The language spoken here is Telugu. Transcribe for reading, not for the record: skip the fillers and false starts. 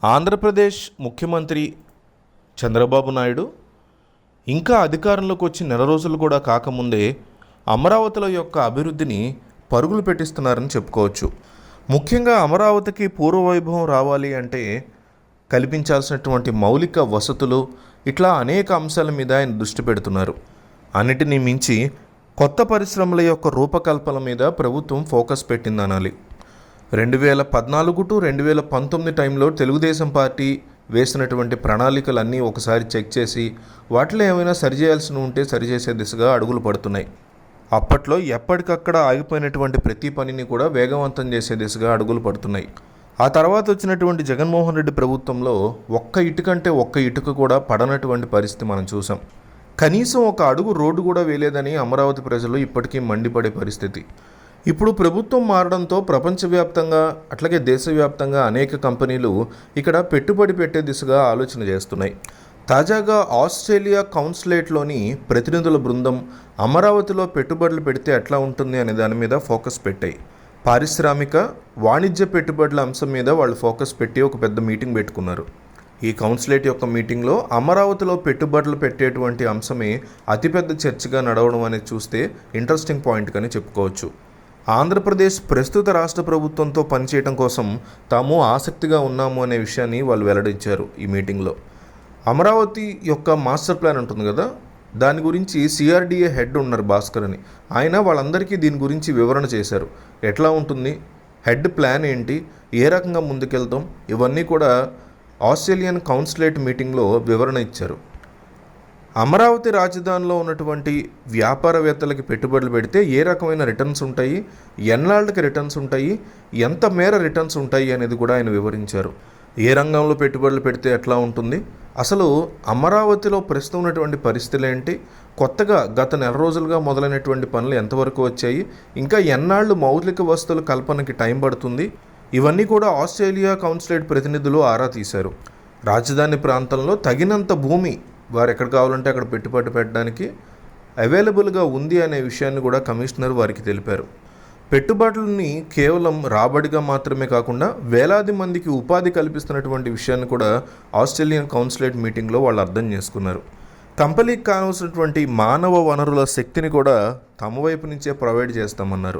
ఆంధ్రప్రదేశ్ ముఖ్యమంత్రి చంద్రబాబు నాయుడు ఇంకా అధికారంలోకి వచ్చి నెల రోజులు కూడా కాకముందే అమరావతిలో యొక్క అభివృద్ధిని పరుగులు పెట్టిస్తున్నారని చెప్పుకోవచ్చు. ముఖ్యంగా అమరావతికి పూర్వవైభవం రావాలి అంటే కల్పించాల్సినటువంటి మౌలిక వసతులు ఇట్లా అనేక అంశాల మీద ఆయన దృష్టి పెడుతున్నారు. అన్నిటినీ మించి కొత్త పరిశ్రమల యొక్క రూపకల్పన మీద ప్రభుత్వం ఫోకస్ పెట్టిందనాలి. 2014 టు 2019 టైంలో తెలుగుదేశం పార్టీ వేసినటువంటి ప్రణాళికలన్నీ ఒకసారి చెక్ చేసి వాటిలో ఏమైనా సరిచేయాల్సి ఉంటే సరిచేసే దిశగా అడుగులు పడుతున్నాయి. అప్పట్లో ఎప్పటికక్కడ ఆగిపోయినటువంటి ప్రతి పనిని కూడా వేగవంతం చేసే దిశగా అడుగులు పడుతున్నాయి. ఆ తర్వాత వచ్చినటువంటి జగన్మోహన్ రెడ్డి ప్రభుత్వంలో ఒక్క ఇటుకంటే ఒక్క ఇటుక కూడా పడనటువంటి పరిస్థితి మనం చూసాం. కనీసం ఒక అడుగు రోడ్డు కూడా వేయలేదని అమరావతి ప్రజలు ఇప్పటికీ మండిపడే పరిస్థితి. ఇప్పుడు ప్రభుత్వం మారడంతో ప్రపంచవ్యాప్తంగా అట్లాగే దేశవ్యాప్తంగా అనేక కంపెనీలు ఇక్కడ పెట్టుబడి పెట్టే దిశగా ఆలోచన చేస్తున్నాయి. తాజాగా ఆస్ట్రేలియా కౌన్సిలేట్లోని ప్రతినిధుల బృందం అమరావతిలో పెట్టుబడులు పెడితే ఎట్లా ఉంటుంది అనే దాని మీద ఫోకస్ పెట్టాయి. పారిశ్రామిక వాణిజ్య పెట్టుబడుల అంశం మీద వాళ్ళు ఫోకస్ పెట్టి ఒక పెద్ద మీటింగ్ పెట్టుకున్నారు. ఈ కౌన్సిలేట్ యొక్క మీటింగ్లో అమరావతిలో పెట్టుబడులు పెట్టేటువంటి అంశమే అతిపెద్ద చర్చగా నడవడం అనేది చూస్తే ఇంట్రెస్టింగ్ పాయింట్ అని చెప్పుకోవచ్చు. ఆంధ్రప్రదేశ్ ప్రస్తుత రాష్ట్ర ప్రభుత్వంతో పనిచేయడం కోసం తాము ఆసక్తిగా ఉన్నాము అనే విషయాన్ని వాళ్ళు వెల్లడించారు ఈ మీటింగ్లో. అమరావతి యొక్క మాస్టర్ ప్లాన్ ఉంటుంది కదా, దాని గురించి సిఆర్డిఏ హెడ్ ఉన్నారు భాస్కర్ అని, ఆయన వాళ్ళందరికీ దీని గురించి వివరణ చేశారు. ఎట్లా ఉంటుంది, హెడ్ ప్లాన్ ఏంటి, ఏ రకంగా ముందుకెళ్తాం, ఇవన్నీ కూడా ఆస్ట్రేలియన్ కౌన్సిలేట్ మీటింగ్లో వివరణ ఇచ్చారు. అమరావతి రాజధానిలో ఉన్నటువంటి వ్యాపారవేత్తలకి పెట్టుబడులు పెడితే ఏ రకమైన రిటర్న్స్ ఉంటాయి, ఎన్నాళ్ళకి రిటర్న్స్ ఉంటాయి, ఎంత మేర రిటర్న్స్ ఉంటాయి అనేది కూడా ఆయన వివరించారు. ఏ రంగంలో పెట్టుబడులు పెడితే ఎట్లా ఉంటుంది, అసలు అమరావతిలో ప్రస్తుతం ఉన్నటువంటి పరిస్థితులు ఏంటి, కొత్తగా గత నెల రోజులుగా మొదలైనటువంటి పనులు ఎంతవరకు వచ్చాయి, ఇంకా ఎన్నాళ్ళు మౌలిక వసతుల కల్పనకి టైం పడుతుంది, ఇవన్నీ కూడా ఆస్ట్రేలియా కౌన్సిలేట్ ప్రతినిధులు ఆరా తీశారు. రాజధాని ప్రాంతంలో తగినంత భూమి వారు ఎక్కడ కావాలంటే అక్కడ పెట్టుబడి పెట్టడానికి అవైలబుల్గా ఉంది అనే విషయాన్ని కూడా కమిషనర్ వారికి తెలిపారు. పెట్టుబడులని కేవలం రాబడిగా మాత్రమే కాకుండా వేలాది మందికి ఉపాధి కల్పిస్తున్నటువంటి విషయాన్ని కూడా ఆస్ట్రేలియన్ కౌన్సిలేట్ మీటింగ్లో వాళ్ళు అర్థం చేసుకున్నారు. కంపెనీకి కావాల్సినటువంటి మానవ వనరుల శక్తిని కూడా తమ వైపు నుంచే ప్రొవైడ్ చేస్తామన్నారు.